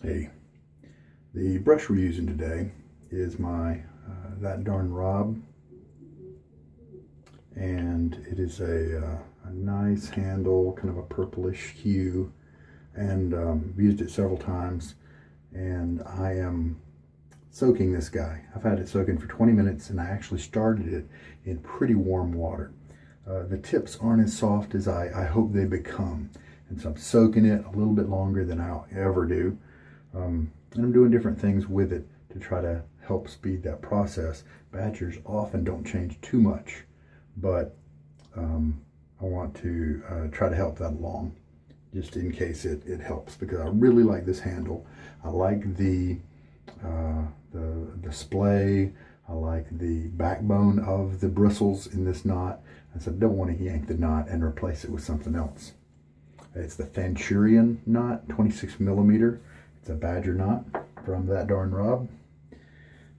Hey, the brush we're using today is my That Darn Rob, and it is a nice handle, kind of a purplish hue, and used it several times, and I am soaking this guy. I've had it soaking for 20 minutes, and I actually started it in pretty warm water. The tips aren't as soft as I hope they become, and so I'm soaking it a little bit longer than I'll ever do. And I'm doing different things with it to try to help speed that process. Badgers often don't change too much, but I want to try to help that along just in case it helps, because I really like this handle. I like the splay. I like the backbone of the bristles in this knot, and so I don't want to yank the knot and replace it with something else. It's the Fanchurian knot, 26 millimeter. It's a badger knot from That Darn Rob.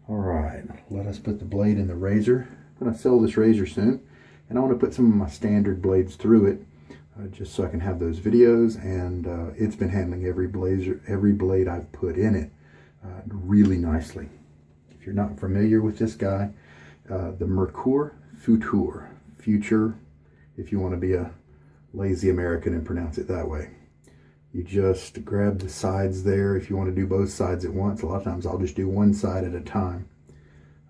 All right, let us put the blade in the razor. I'm going to sell this razor soon, and I want to put some of my standard blades through it, just so I can have those videos. And it's been handling every blade I've put in it really nicely. If you're not familiar with this guy, the Merkur Futur, if you want to be a lazy American and pronounce it that way. You just grab the sides there if you want to do both sides at once. A lot of times I'll just do one side at a time.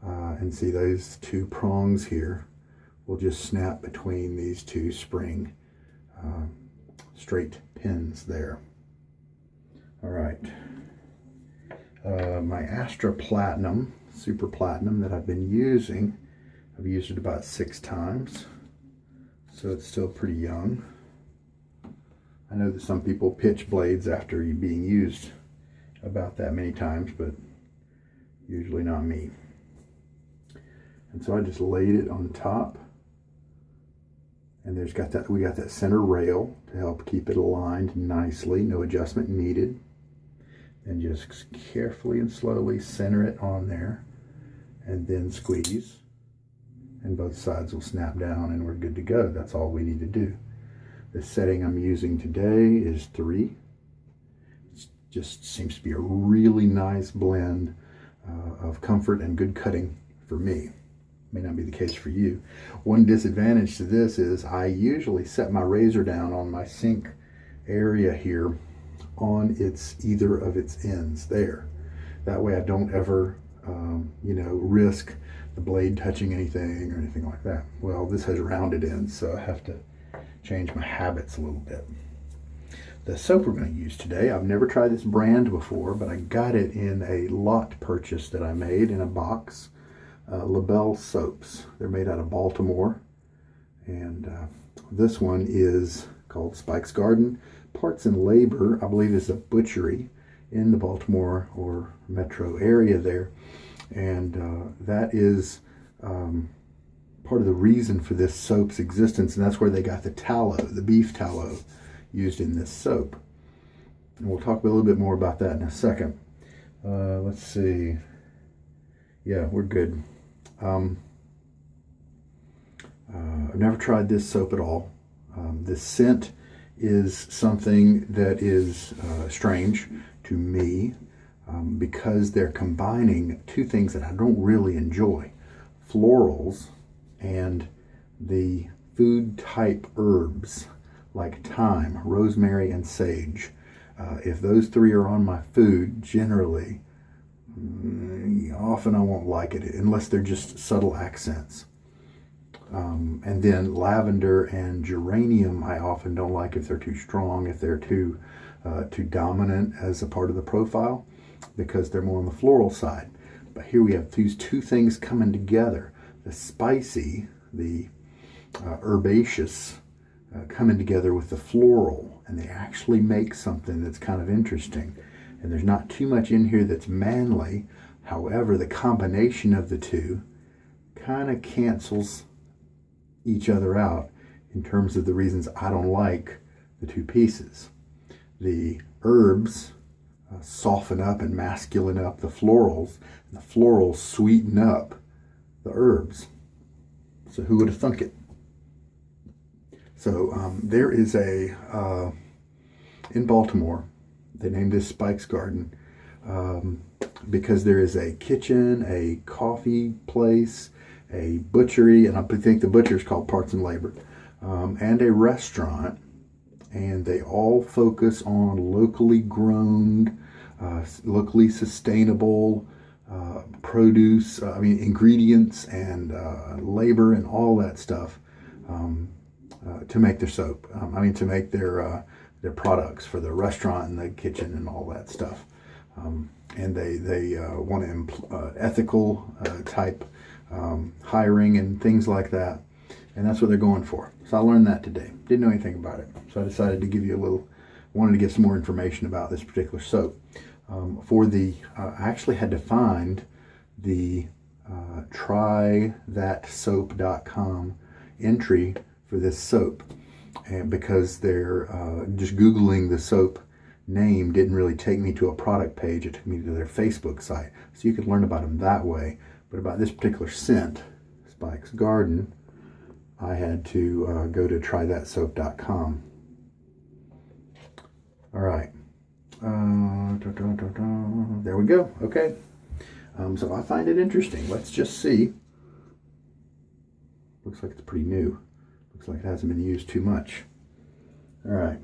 And see, those two prongs here will just snap between these two spring straight pins there. All right. My Astra Platinum, Super Platinum that I've been using, I've used it about 6 times. So it's still pretty young. I know that some people pitch blades after being used about that many times, but usually not me. And so I just laid it on top, and we got that center rail to help keep it aligned nicely, no adjustment needed. And just carefully and slowly center it on there, and then squeeze, and both sides will snap down and we're good to go. That's all we need to do. The setting I'm using today is 3. It just seems to be a really nice blend of comfort and good cutting for me. May not be the case for you. One disadvantage to this is I usually set my razor down on my sink area here on either of its ends there. That way I don't ever risk the blade touching anything or anything like that. Well, this has rounded ends, so I have to change my habits a little bit. The soap we're going to use today, I've never tried this brand before, but I got it in a lot purchase that I made in a box. LeBelle soaps. They're made out of Baltimore, and this one is called Spike's Garden. Parts and Labor, I believe, is a butchery in the Baltimore or metro area there, and that is part of the reason for this soap's existence, and that's where they got the tallow, the beef tallow, used in this soap. And we'll talk a little bit more about that in a second. Let's see. Yeah, we're good. I've never tried this soap at all. This scent is something that is strange to me because they're combining two things that I don't really enjoy: florals and the food type herbs like thyme, rosemary, and sage. If those 3 are on my food, generally, often I won't like it unless they're just subtle accents. And then lavender and geranium I often don't like if they're too strong, if they're too dominant as a part of the profile, because they're more on the floral side. But here we have these two things coming together: the spicy, the herbaceous, coming together with the floral, and they actually make something that's kind of interesting. And there's not too much in here that's manly. However, the combination of the two kind of cancels each other out in terms of the reasons I don't like the two pieces. The herbs soften up and masculine up the florals, and the florals sweeten up the herbs. So who would have thunk it? So there is in Baltimore, They named this Spike's Garden because there is a kitchen, a coffee place, a butchery, and I think the butcher is called Parts and Labor, and a restaurant, and they all focus on locally grown, locally sustainable produce, ingredients and labor and all that stuff to make their soap. To make their products for the restaurant and the kitchen and all that stuff. And they want to ethical type hiring and things like that. And that's what they're going for. So I learned that today. Didn't know anything about it. So I decided to give you wanted to get some more information about this particular soap. I actually had to find the trythatsoap.com entry for this soap. And because they're just Googling the soap name didn't really take me to a product page. It took me to their Facebook site. So you could learn about them that way. But about this particular scent, Spike's Garden, I had to go to trythatsoap.com. All right. There we go. Okay. So I find it interesting. Let's just see. Looks like it's pretty new. Looks like it hasn't been used too much. All right.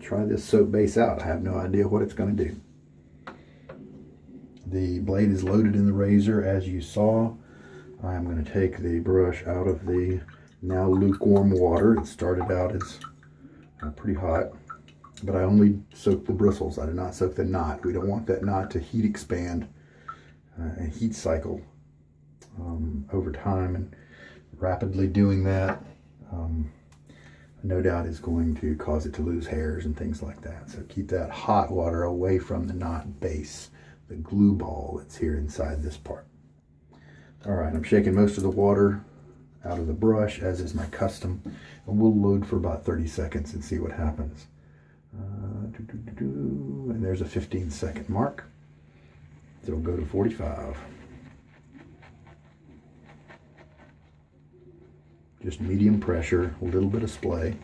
Try this soap base out. I have no idea what it's going to do. The blade is loaded in the razor, as you saw. I'm going to take the brush out of the now lukewarm water. It started out as pretty hot, but I only soaked the bristles. I did not soak the knot. We don't want that knot to heat expand and heat cycle over time, and rapidly doing that no doubt is going to cause it to lose hairs and things like that. So keep that hot water away from the knot base, the glue ball that's here inside this part. All right, I'm shaking most of the water out of the brush, as is my custom, and we'll load for about 30 seconds and see what happens. And there's a 15-second mark. It'll go to 45. Just medium pressure, a little bit of splay.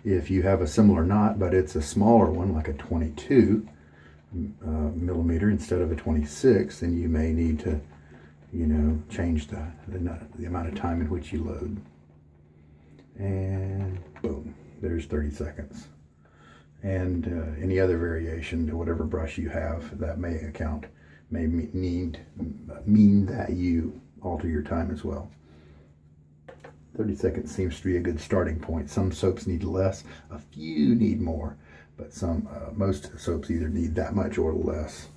If you have a similar knot, but it's a smaller one, like a 22 millimeter instead of a 26, then you may need to, change the amount of time in which you load. And boom, there's 30 seconds. And any other variation to whatever brush you have, that may mean that you alter your time as well. 30 seconds seems to be a good starting point. Some soaps need less, a few need more, but most soaps either need that much or less.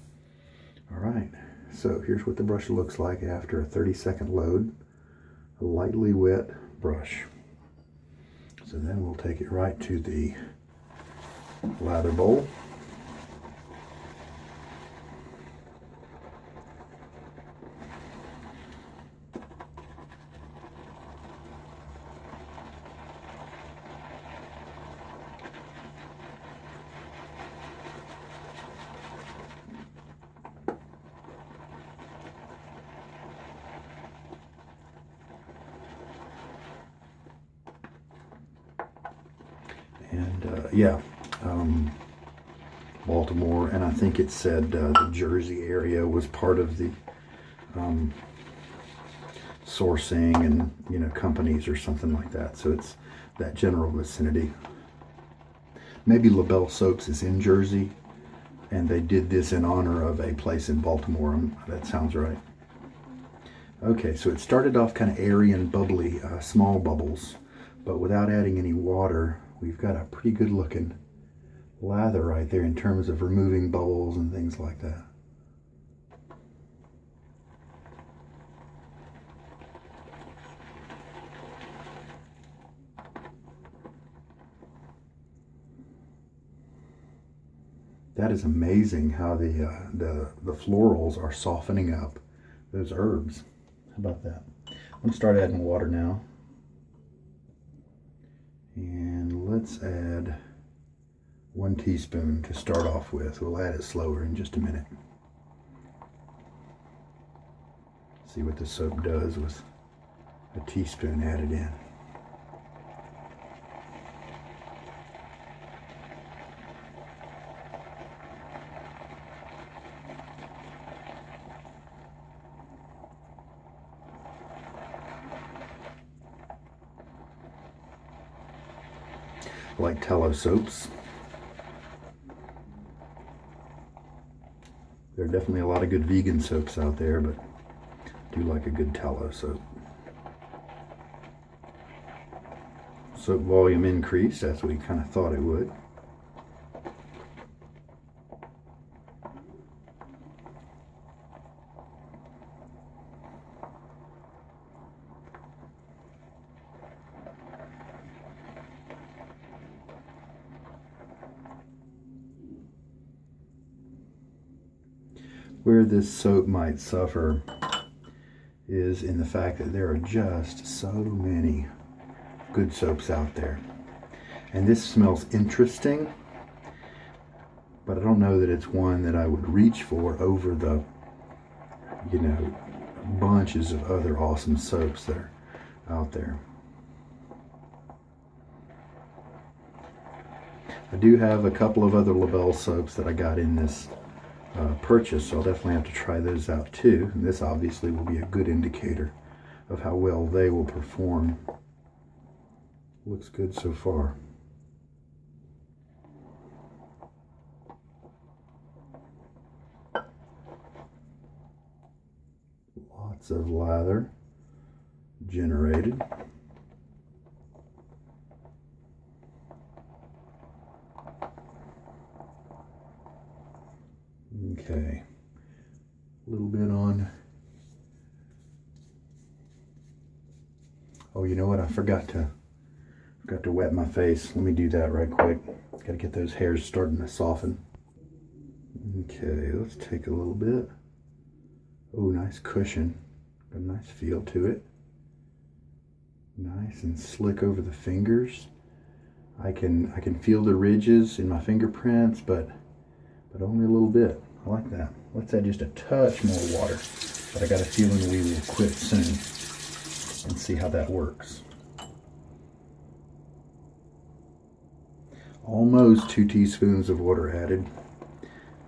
All right, so here's what the brush looks like after a 30-second load. A lightly wet brush. So then we'll take it right to the lather bowl. And Baltimore, and I think it said the Jersey area was part of the sourcing and companies or something like that. So it's that general vicinity. Maybe LeBelle Soaps is in Jersey, and they did this in honor of a place in Baltimore. That sounds right. Okay, so it started off kind of airy and bubbly, small bubbles, but without adding any water, we've got a pretty good looking lather right there in terms of removing bubbles and things like that. That is amazing how the florals are softening up those herbs. How about that? I'm going to start adding water now. And let's add 1 teaspoon to start off with. We'll add it slower in just a minute. See what the soap does with a teaspoon added in. like tallow soaps. There are definitely a lot of good vegan soaps out there, but I do like a good tallow soap. Soap volume increased as we kind of thought it would. Where this soap might suffer is in the fact that there are just so many good soaps out there. And this smells interesting, but I don't know that it's one that I would reach for over the, you know, bunches of other awesome soaps that are out there. I do have a couple of other LeBelle soaps that I got in this purchase, so I'll definitely have to try those out too. And this obviously will be a good indicator of how well they will perform. Looks good so far. Lots of lather generated. Okay, a little bit on. Oh, you know what? I forgot to wet my face. Let me do that right quick. Got to get those hairs starting to soften. Okay, let's take a little bit. Oh, nice cushion. Got a nice feel to it. Nice and slick over the fingers. I can feel the ridges in my fingerprints, but only a little bit. I like that. Let's add just a touch more water, but I got a feeling we will quit soon and see how that works. Almost 2 teaspoons of water added.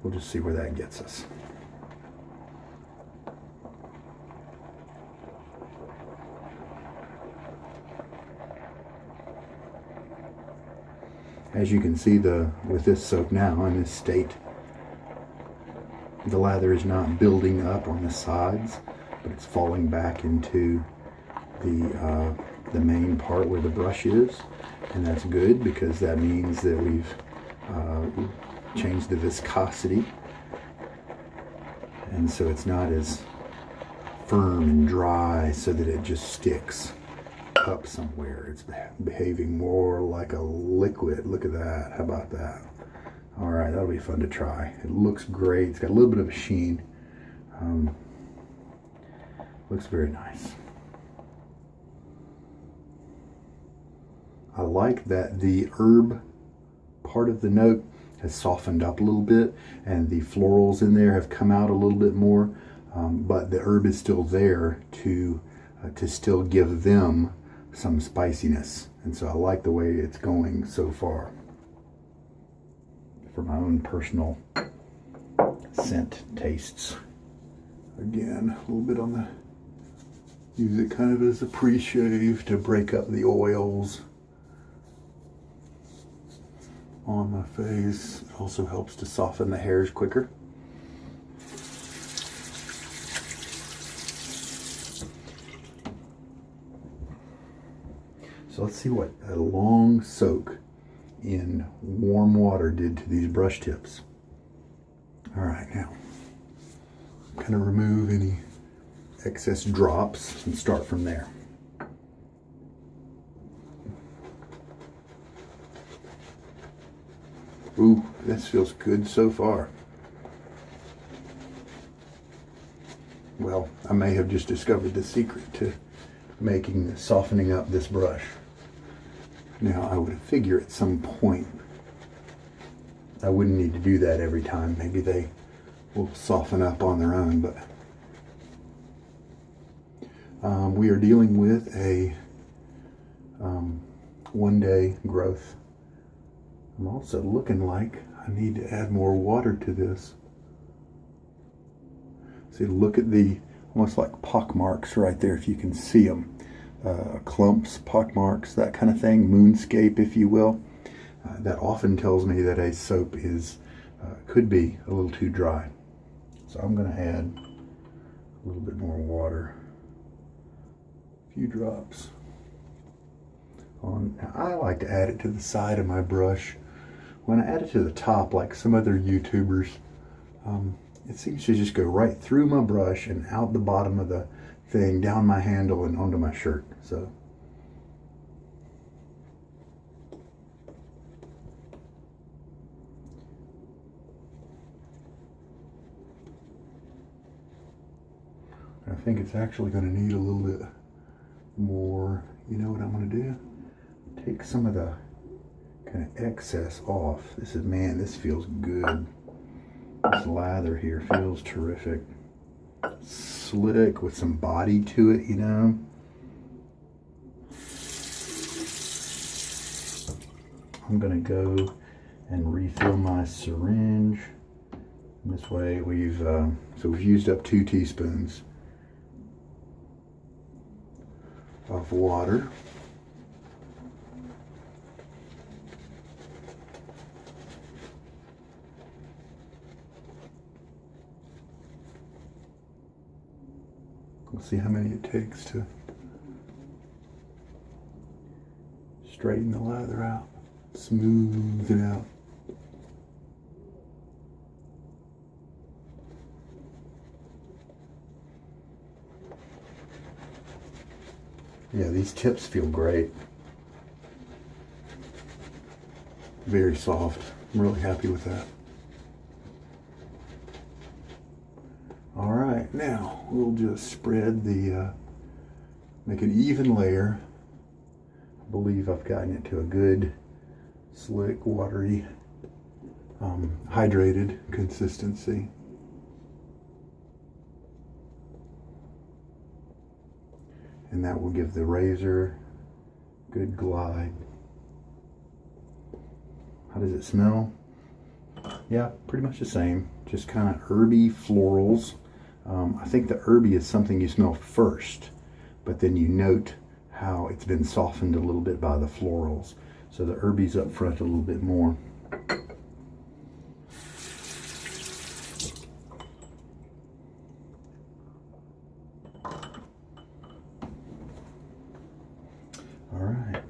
We'll just see where that gets us. As you can see, with this soap now in this state, the lather is not building up on the sides, but it's falling back into the main part where the brush is, and that's good because that means that we've changed the viscosity, and so it's not as firm and dry so that it just sticks up somewhere. It's behaving more like a liquid. Look at that. How about that? All right, that'll be fun to try. It looks great. It's got a little bit of a sheen. Looks very nice. I like that the herb part of the note has softened up a little bit, and the florals in there have come out a little bit more, but the herb is still there to still give them some spiciness. And so I like the way it's going so far. For my own personal scent tastes. Again, a little bit on the, use it kind of as a pre-shave to break up the oils on my face. It also helps to soften the hairs quicker. So let's see what a long soak in warm water did to these brush tips. All right, now kind of remove any excess drops and start from there. Ooh, this feels good so far. Well, I may have just discovered the secret to softening up this brush. Now, I would figure at some point I wouldn't need to do that every time. Maybe they will soften up on their own, but we are dealing with a 1-day growth. I'm also looking like I need to add more water to this. See, look at the almost like pock marks right there, if you can see them. Clumps, pock marks, that kind of thing, moonscape, if you will. that often tells me that a soap is could be a little too dry. So I'm going to add a little bit more water, a few drops on. Now, I like to add it to the side of my brush. When I add it to the top, like some other YouTubers, it seems to just go right through my brush and out the bottom of the thing, down my handle and onto my shirt. So I think it's actually going to need a little bit more. You know what I'm going to do? Take some of the kind of excess off. This is, man, this feels good. This lather here feels terrific. Slick with some body to it, you know. I'm going to go and refill my syringe. And this way we've used up 2 teaspoons of water. We'll see how many it takes to straighten the lather out, smooth it out. Yeah, these tips feel great. Very soft. I'm really happy with that. All right, now we'll just spread the, make an even layer. I believe I've gotten it to a good, slick, watery, hydrated consistency. And that will give the razor good glide. How does it smell? Yeah, pretty much the same. Just kind of herby florals. I think the herby is something you smell first, but then you note how it's been softened a little bit by the florals. So the herby's up front a little bit more. All right.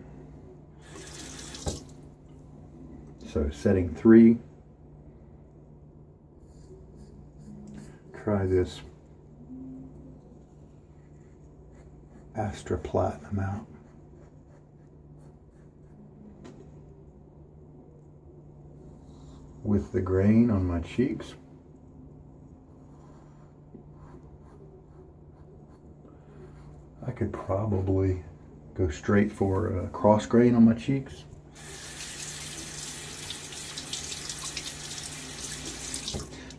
So setting 3. Try this Astra Platinum out. With the grain on my cheeks. I could probably go straight for a cross grain on my cheeks.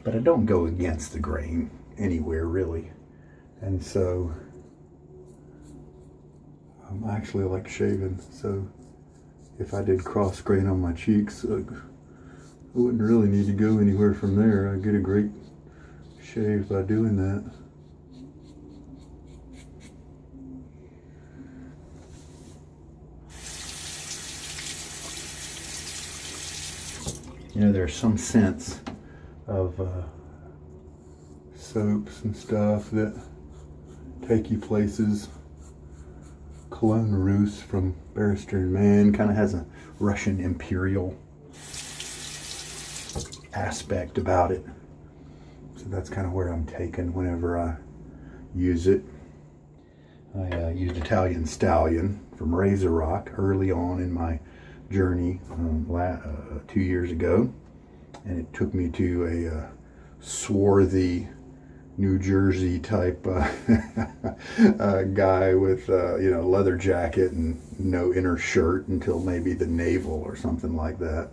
But I don't go against the grain anywhere really. And so I actually like shaving. So if I did cross grain on my cheeks, I wouldn't really need to go anywhere from there. I get a great shave by doing that. You know, there's some scents of soaps and stuff that take you places. Cologne Rousse from Barrister and Man kind of has a Russian imperial aspect about it. So that's kind of where I'm taken whenever I use it. I used Italian Stallion from Razor Rock early on in my journey 2 years ago. And it took me to a swarthy New Jersey type guy with leather jacket and no inner shirt until maybe the navel or something like that.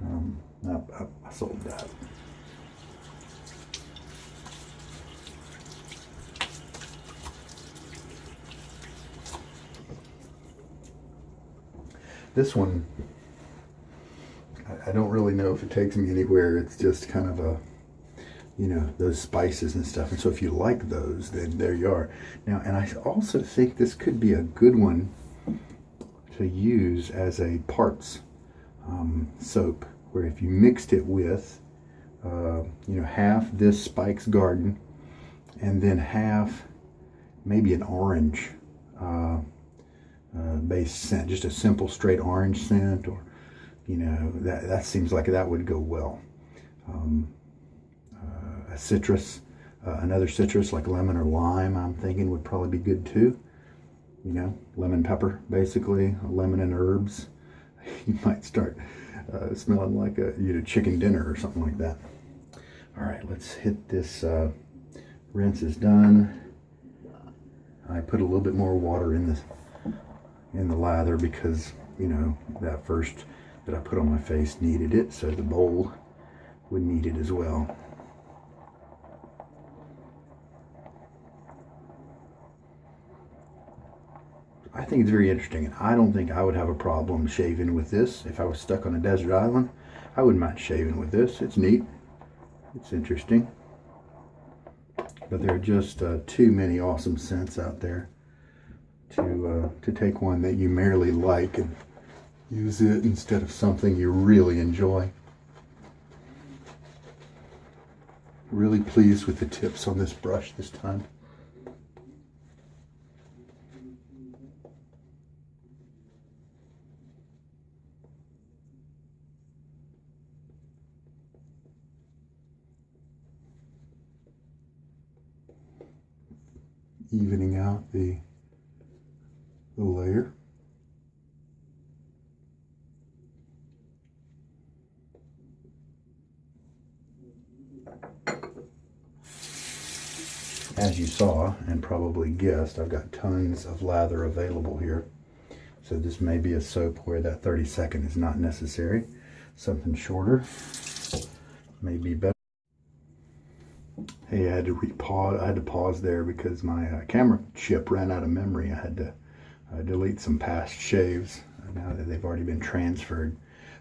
I sold that. This one, I don't really know if it takes me anywhere. It's just kind of a, those spices and stuff. And so if you like those, then there you are. Now, and I also think this could be a good one to use as a parts soap, where if you mixed it with, half this Spike's Garden and then half maybe an orange based scent, just a simple straight orange scent, or that seems like that would go well. A citrus, another citrus like lemon or lime, I'm thinking would probably be good too. Lemon pepper, basically, lemon and herbs. You might start smelling like a chicken dinner or something like that. All right, let's hit this. Rinse is done. I put a little bit more water in the lather because that first that I put on my face needed it, so the bowl would need it as well. I think it's very interesting, and I don't think I would have a problem shaving with this. If I was stuck on a desert island, I wouldn't mind shaving with this. It's neat. It's interesting. But there are just too many awesome scents out there to take one that you merely like and use it instead of something you really enjoy. Really pleased with the tips on this brush this time. Evening out the layer. As you saw and probably guessed, I've got tons of lather available here. So this may be a soap where that 30-second is not necessary. Something shorter may be better. Hey, I had to pause there because my camera chip ran out of memory. I had to delete some past shaves now that they've already been transferred.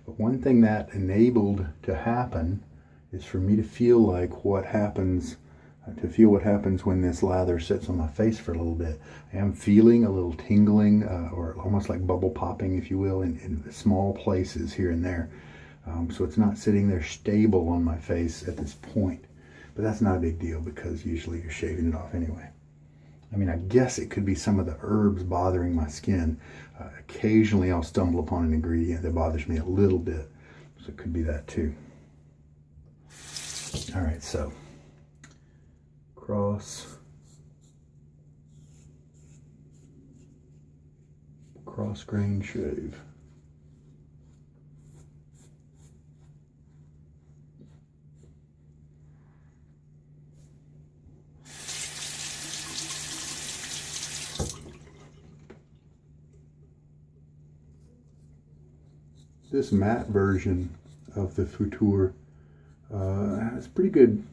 But one thing that enabled to happen is for me to feel like what happens when this lather sits on my face for a little bit. I am feeling a little tingling or almost like bubble popping, if you will, in small places here and there. So it's not sitting there stable on my face at this point. But that's not a big deal because usually you're shaving it off anyway. I mean, I guess it could be some of the herbs bothering my skin. Occasionally I'll stumble upon an ingredient that bothers me a little bit. So it could be that too. All right, so cross grain shave. This matte version of the Futur has pretty good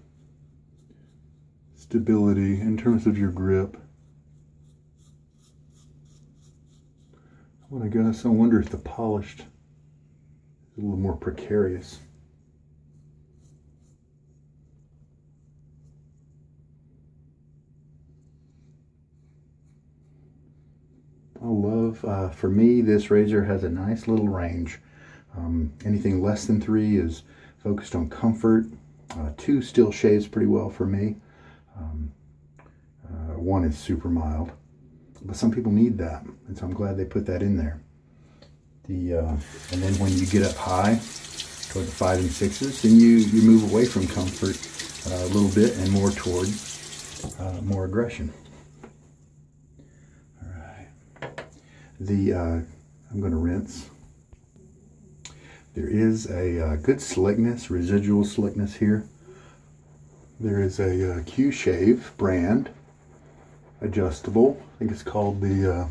stability in terms of your grip. Well, I guess I wonder if the polished is a little more precarious. I love, for me, this razor has a nice little range. Anything less than 3 is focused on comfort. 2 still shaves pretty well for me. 1 is super mild, but some people need that, and so I'm glad they put that in there. And then when you get up high toward the 5 and 6s, then you move away from comfort a little bit and more toward more aggression. All right. I'm going to rinse. There is a good slickness, residual slickness here. There is a Q-Shave brand, adjustable. I think it's called the,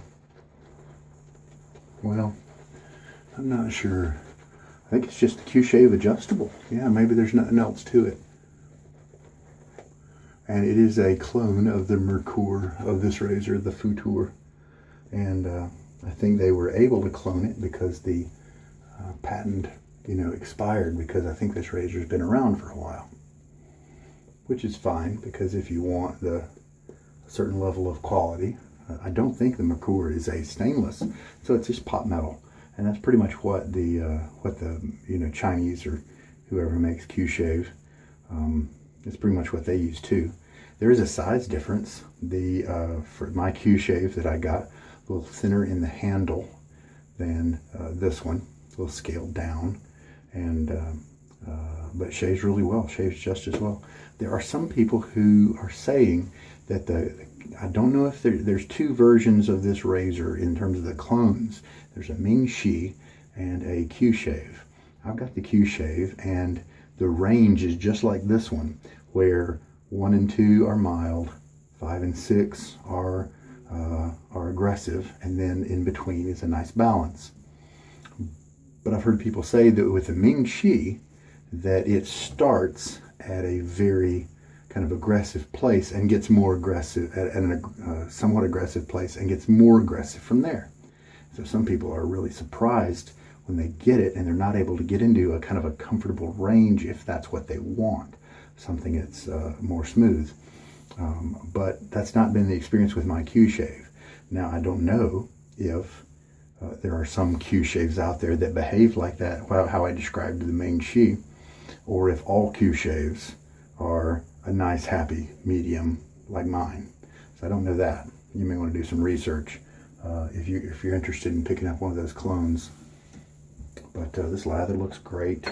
well, I'm not sure. I think it's just the Q-Shave adjustable. Yeah, maybe there's nothing else to it. And it is a clone of the Merkur of this razor, the Futur. And I think they were able to clone it because the patent, expired, because I think this razor's been around for a while. Which is fine, because if you want a certain level of quality, I don't think the Merkur is a stainless, so it's just pot metal. And that's pretty much what the Chinese or whoever makes Q-Shave, it's pretty much what they use too. There is a size difference. For my Q-Shave that I got, a little thinner in the handle than this one, a little scaled down, and but shaves really well, shaves just as well. There are some people who are saying that I don't know if there's two versions of this razor in terms of the clones. There's a Ming Shi and a Q-Shave. I've got the Q-Shave, and the range is just like this one, where 1 and 2 are mild, 5 and 6 are aggressive, and then in between is a nice balance. But I've heard people say that with the Ming Shi, that it starts at a very kind of aggressive place and gets more aggressive at a somewhat aggressive place and gets more aggressive from there. So some people are really surprised when they get it and they're not able to get into a kind of a comfortable range if that's what they want, something that's more smooth. But that's not been the experience with my Q-Shave. Now, I don't know if there are some Q-Shaves out there that behave like that, how I described the Ming Shi, or if all Q-Shaves are a nice, happy medium like mine. So I don't know that. You may want to do some research if you're interested in picking up one of those clones. But this lather looks great.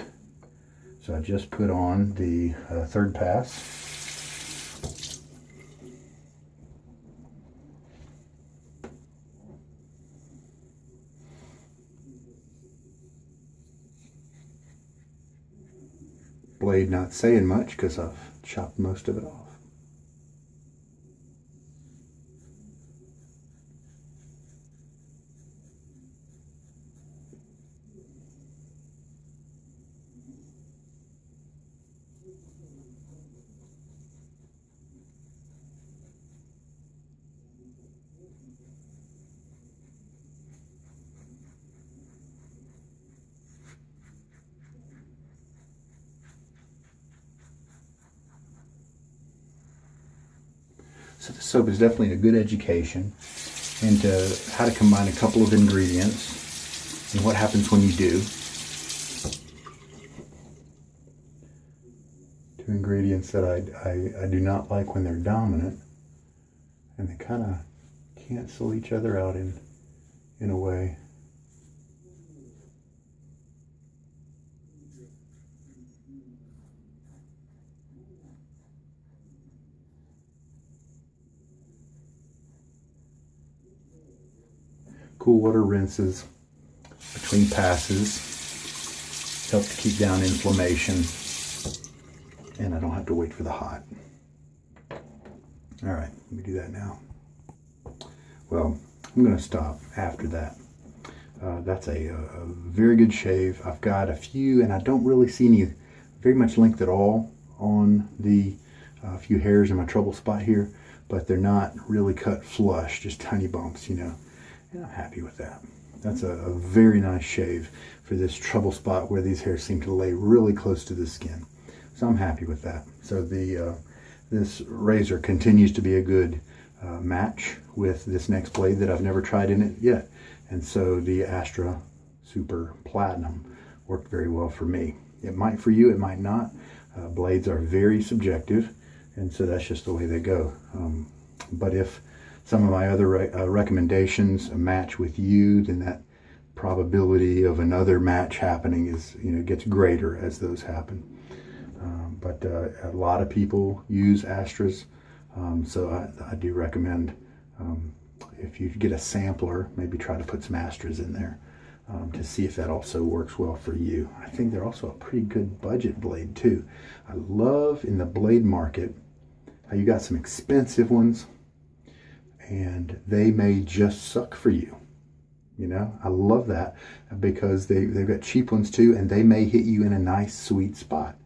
So I just put on the third pass. Blade not saying much because I've chopped most of it off. So the soap is definitely a good education into how to combine a couple of ingredients and what happens when you do. Two ingredients that I do not like when they're dominant, and they kind of cancel each other out in a way. Cool water rinses between passes help to keep down inflammation, and I don't have to wait for the hot. All right, let me do that now. Well, I'm going to stop after that. That's a very good shave. I've got a few, and I don't really see any very much length at all on the few hairs in my trouble spot here, but they're not really cut flush, just tiny bumps, and I'm happy with that. That's a very nice shave for this trouble spot where these hairs seem to lay really close to the skin. So I'm happy with that. So this razor continues to be a good match with this next blade that I've never tried in it yet. And so the Astra Super Platinum worked very well for me. It might for you, it might not. Blades are very subjective, and so that's just the way they go. But if some of my other recommendations match with you, then that probability of another match happening is, gets greater as those happen. But a lot of people use Astras, so I do recommend if you get a sampler, maybe try to put some Astras in there to see if that also works well for you. I think they're also a pretty good budget blade too. I love in the blade market how you got some expensive ones, and they may just suck for you. I love that because they've got cheap ones too, and they may hit you in a nice sweet spot.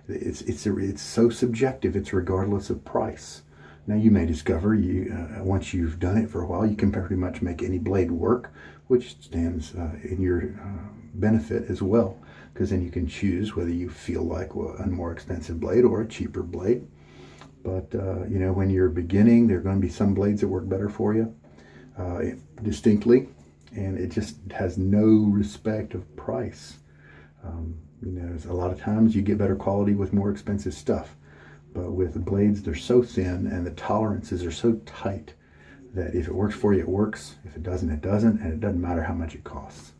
It's so subjective. It's regardless of price. Now you may discover once you've done it for a while, you can pretty much make any blade work, which stands in your benefit as well, because then you can choose whether you feel like a more expensive blade or a cheaper blade. But, when you're beginning, there are going to be some blades that work better for you, distinctly. and it just has no respect of price. You know, a lot of times you get better quality with more expensive stuff, but with the blades, they're so thin and the tolerances are so tight that if it works for you, it works. If it doesn't, it doesn't, and it doesn't matter how much it costs.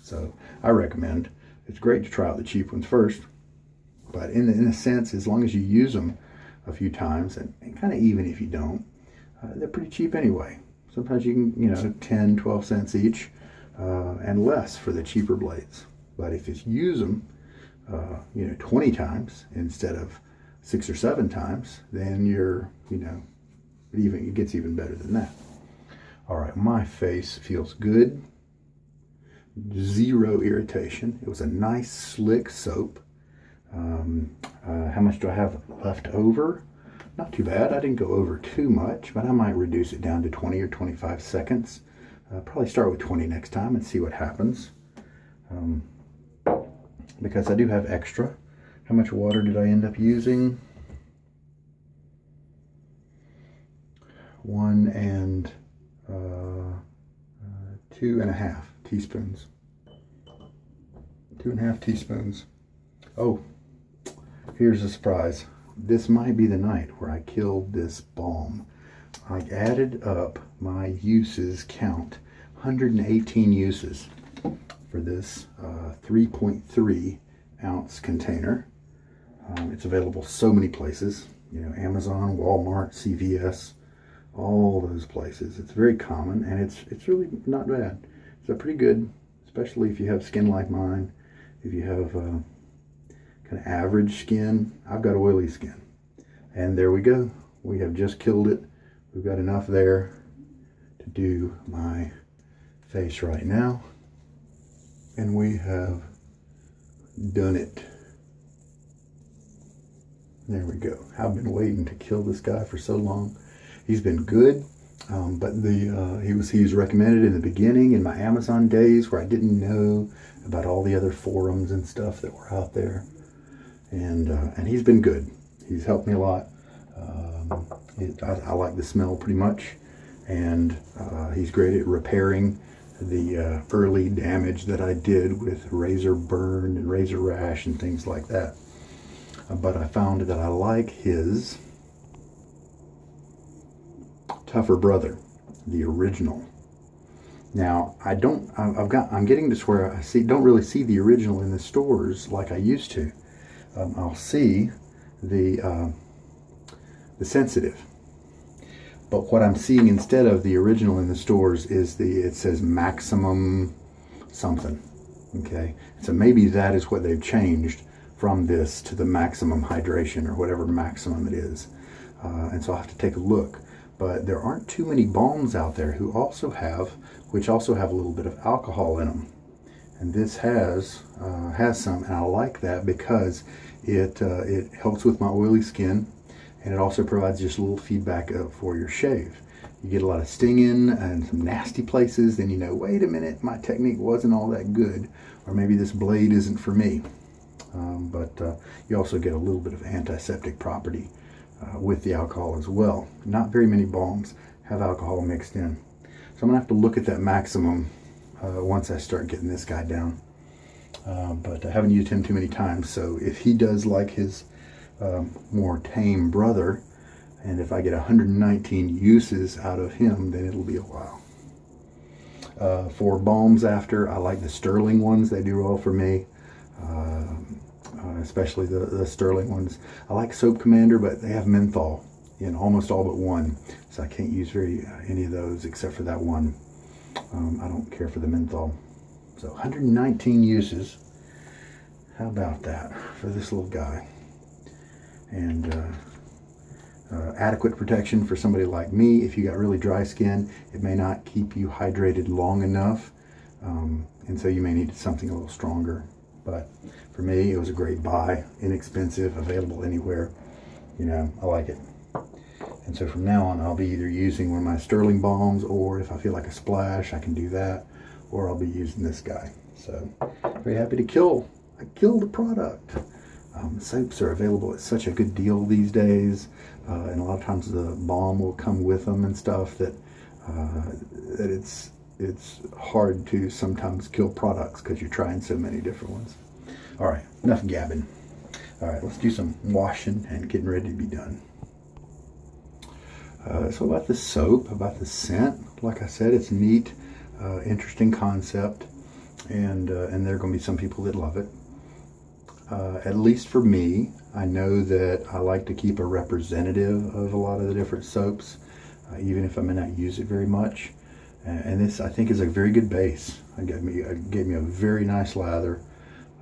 So I recommend, it's great to try out the cheap ones first, but in a sense, as long as you use them a few times, and kind of even if you don't, they're pretty cheap anyway. Sometimes you can, you know, 10, 12 cents each, and less for the cheaper blades. But if you use them, you know, 20 times instead of 6 or 7 times, then you're, you know, it gets even better than that. All right, my face feels good. Zero irritation. It was a nice slick soap. How much do I have left over? Not too bad. I didn't go over too much, but I might reduce it down to 20 or 25 seconds. Probably start with 20 next time and see what happens. Because I do have extra. How much water did I end up using? 1 and 2.5 teaspoons. 2.5 teaspoons. Oh, here's a surprise. This might be the night where I killed this balm. I added up my uses count, 118 uses for this 3.3 ounce container. It's available so many places, you know, Amazon, Walmart, CVS, all those places. It's very common, and it's really not bad. It's pretty good, especially if you have skin like mine. If you have kind of average skin, I've got oily skin. And there we go. We have just killed it. We've got enough there to do my face right now. And we have done it. There we go. I've been waiting to kill this guy for so long. He's been good, but he was recommended in the beginning in my Amazon days where I didn't know about all the other forums and stuff that were out there, and he's been good. He's helped me a lot. I like the smell pretty much, and he's great at repairing the early damage that I did with razor burn and razor rash and things like that. But I found that I like his tougher brother, the original. Now I'm getting to where I don't really see the original in the stores like I used to. I'll see the sensitive, but what I'm seeing instead of the original in the stores is it says maximum something. Okay, so maybe that is what they've changed from this to the maximum hydration or whatever maximum it is, and so I'll have to take a look. But there aren't too many balms out there which also have a little bit of alcohol in them, and this has some, and I like that because it helps with my oily skin, and it also provides just a little feedback for your shave. You get a lot of stinging and some nasty places, then you know, wait a minute, my technique wasn't all that good, or maybe this blade isn't for me. But you also get a little bit of antiseptic property with the alcohol as well. Not very many balms have alcohol mixed in. So I'm gonna have to look at that maximum once I start getting this guy down. But I haven't used him too many times, so if he does like his more tame brother, and if I get 119 uses out of him, then it'll be a while. For balms after, I like the Sterling ones. They do well for me. Especially the Sterling ones. I like Soap Commander, but they have menthol in almost all but one, so I can't use any of those except for that one. I don't care for the menthol. So 119 uses. How about that for this little guy? And adequate protection for somebody like me. If you got really dry skin, it may not keep you hydrated long enough, and so you may need something a little stronger. But for me, it was a great buy, inexpensive, available anywhere. You know, I like it. And so from now on, I'll be either using one of my Sterling balms, or if I feel like a splash, I can do that, or I'll be using this guy. So very happy to kill the product. Soaps are available at such a good deal these days, and a lot of times the balm will come with them and stuff that it's it's hard to sometimes kill products because you're trying so many different ones. All right, enough gabbing. All right, let's do some washing and getting ready to be done. So about the soap, about the scent, like I said, it's neat, interesting concept, and there are going to be some people that love it. At least for me, I know that I like to keep a representative of a lot of the different soaps, even if I may not use it very much. And this, I think, is a very good base. It gave me a very nice lather,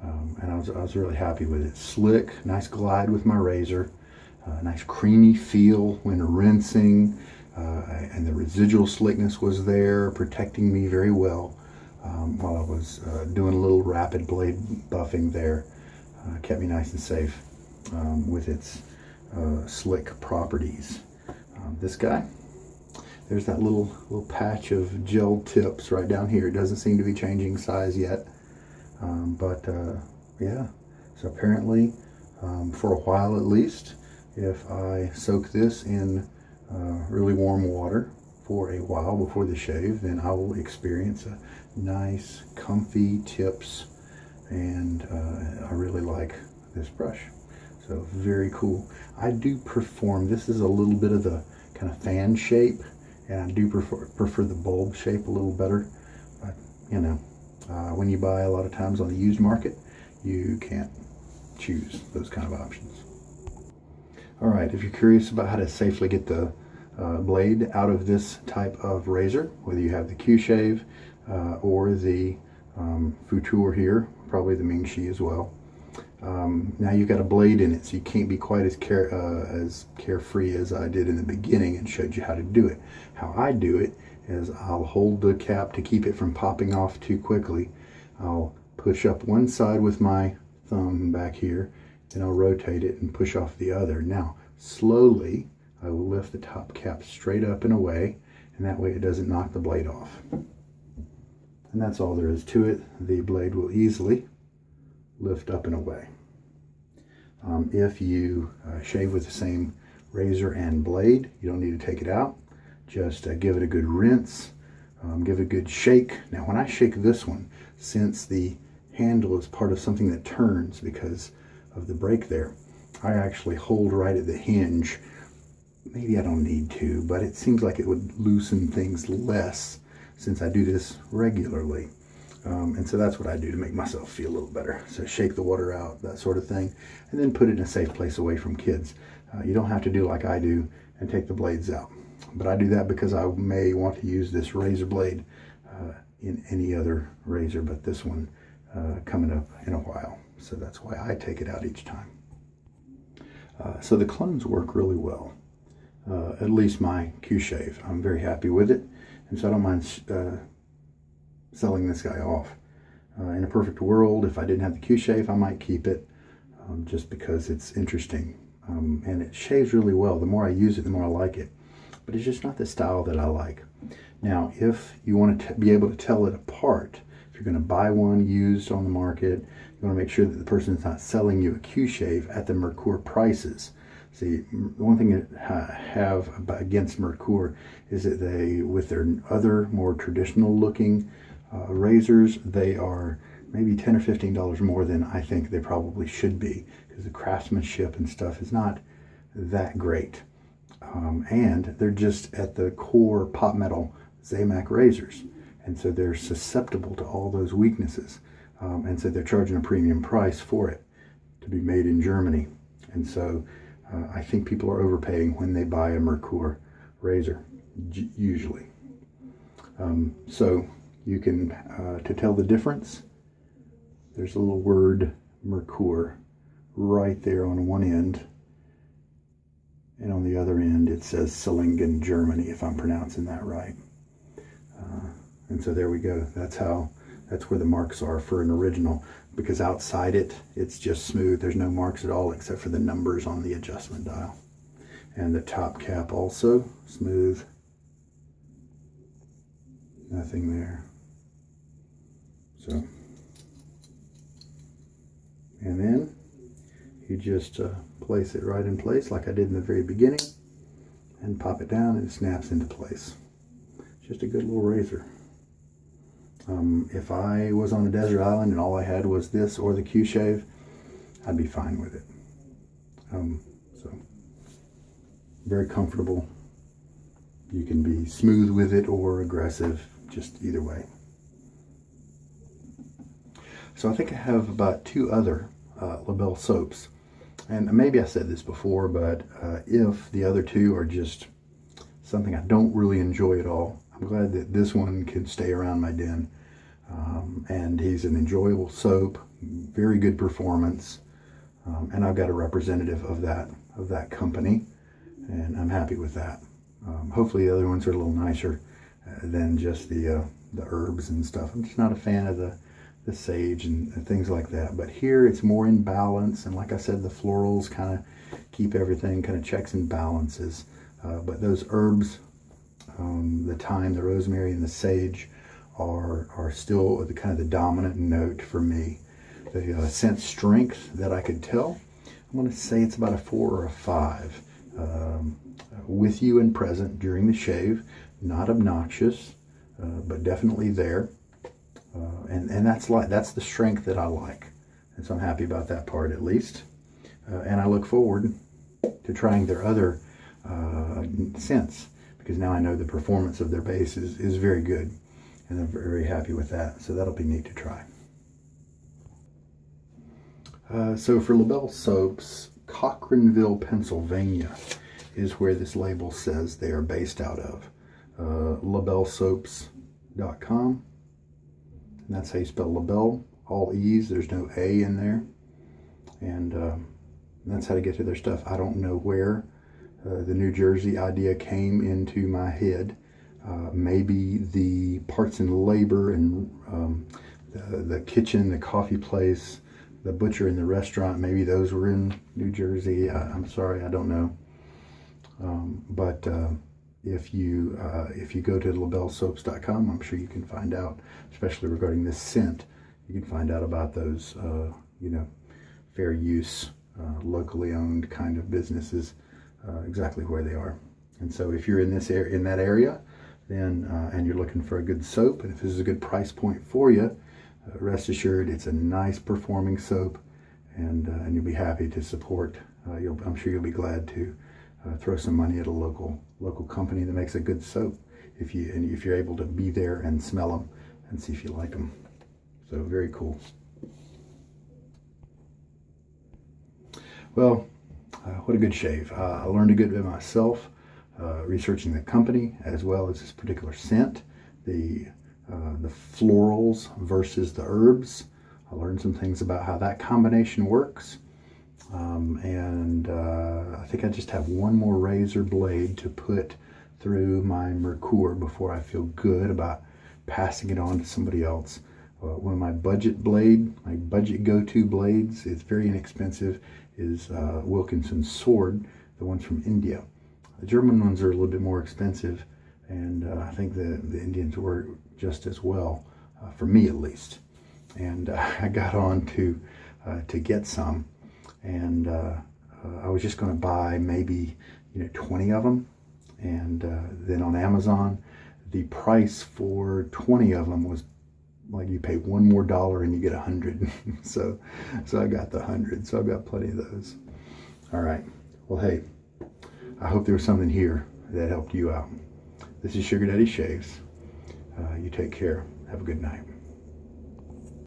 and I was really happy with it. Slick, nice glide with my razor, nice creamy feel when rinsing, and the residual slickness was there, protecting me very well while I was doing a little rapid blade buffing there. Kept me nice and safe with its slick properties. This guy, there's that little patch of gel tips right down here. It doesn't seem to be changing size yet, but yeah. So apparently, for a while at least, if I soak this in really warm water for a while before the shave, then I will experience a nice, comfy tips. And I really like this brush. So very cool. I do perform, this is a little bit of the kind of fan shape, and I do prefer the bulb shape a little better. But you know, when you buy a lot of times on the used market, you can't choose those kind of options. All right, if you're curious about how to safely get the blade out of this type of razor, whether you have the Q-Shave or the Futur here, probably the Ming-Chi as well. Now you've got a blade in it, so you can't be quite as carefree as I did in the beginning and showed you how to do it. How I do it is I'll hold the cap to keep it from popping off too quickly. I'll push up one side with my thumb back here, and I'll rotate it and push off the other. Now, slowly, I will lift the top cap straight up and away, and that way it doesn't knock the blade off. And that's all there is to it. The blade will easily lift up and away. If you shave with the same razor and blade, you don't need to take it out. Just give it a good rinse, give it a good shake. Now when I shake this one, since the handle is part of something that turns because of the break there, I actually hold right at the hinge. Maybe I don't need to, but it seems like it would loosen things less since I do this regularly. And so that's what I do to make myself feel a little better. So shake the water out, that sort of thing, and then put it in a safe place away from kids. You don't have to do like I do and take the blades out. But I do that because I may want to use this razor blade in any other razor, but this one coming up in a while. So that's why I take it out each time. So the clones work really well. At least my Q-Shave. I'm very happy with it. And so I don't mind selling this guy off. In a perfect world, if I didn't have the Q-Shave, I might keep it just because it's interesting. And it shaves really well. The more I use it, the more I like it. But it's just not the style that I like. Now, if you want to be able to tell it apart, if you're going to buy one used on the market, you want to make sure that the person's not selling you a Q-Shave at the Merkur prices. See, the one thing that I have against Merkur is that they, with their other more traditional looking razors, they are maybe $10 or $15 more than I think they probably should be, because the craftsmanship and stuff is not that great. And they're just at the core pot metal Zamac razors, and so they're susceptible to all those weaknesses, and so they're charging a premium price for it to be made in Germany. And so I think people are overpaying when they buy a Merkur razor, usually. So you can, to tell the difference, there's a little word Merkur right there on one end, and on the other end it says Solingen, Germany, if I'm pronouncing that right. And so there we go. That's where the marks are for an original, because outside it's just smooth. There's no marks at all except for the numbers on the adjustment dial. And the top cap also smooth. Nothing there. So, and then you just place it right in place like I did in the very beginning, and pop it down and it snaps into place. Just a good little razor. If I was on a desert island and all I had was this or the Q-Shave, I'd be fine with it. So very comfortable. You can be smooth with it or aggressive, just either way. So I think I have about 2 other LeBelle soaps. And maybe I said this before, but if the other 2 are just something I don't really enjoy at all, I'm glad that this one can stay around my den. And he's an enjoyable soap, very good performance. And I've got a representative of that company, and I'm happy with that. Hopefully the other ones are a little nicer than just the herbs and stuff. I'm just not a fan of the sage and things like that. But here it's more in balance, and like I said, the florals kind of keep everything kind of checks and balances. But those herbs, the thyme, the rosemary, and the sage are still the kind of the dominant note for me. The scent strength that I could tell, I'm going to say it's about a 4 or a 5. With you and present during the shave, not obnoxious, but definitely there. And that's the strength that I like. And so I'm happy about that part at least. And I look forward to trying their other scents, because now I know the performance of their base is very good. And I'm very happy with that. So that'll be neat to try. So for LeBelle soaps, Cochranville, Pennsylvania is where this label says they are based out of. LeBelleSoaps.com. And that's how you spell LeBelle, all E's, there's no A in there. And that's how to get to their stuff. I don't know where the New Jersey idea came into my head. Maybe the parts and labor and the kitchen, the coffee place, the butcher and the restaurant, maybe those were in New Jersey. I'm sorry, I don't know. But if you go to LeBelleSoaps.com, I'm sure you can find out, especially regarding this scent. You can find out about those, fair use, locally owned kind of businesses, exactly where they are. And so if you're in that area, then and you're looking for a good soap, and if this is a good price point for you, rest assured it's a nice performing soap, and you'll be happy to support. I'm sure you'll be glad to throw some money at a local company that makes a good soap, if you're able to be there and smell them and see if you like them. So very cool. Well, what a good shave. I learned a good bit myself, researching the company as well as this particular scent, the florals versus the herbs. I learned some things about how that combination works. And I think I just have one more razor blade to put through my Merkur before I feel good about passing it on to somebody else. One of my budget go-to blades, it's very inexpensive, is Wilkinson's Sword, the ones from India. The German ones are a little bit more expensive, and I think the Indians were just as well, for me at least. And I got on to get some, and I was just going to buy maybe 20 of them, and then on Amazon the price for 20 of them was like you pay $1 more and you get 100. so I got the 100, so I've got plenty of those. All right, well, hey, I hope there was something here that helped you out. This is Sugar Daddy Shaves. You take care. Have a good night.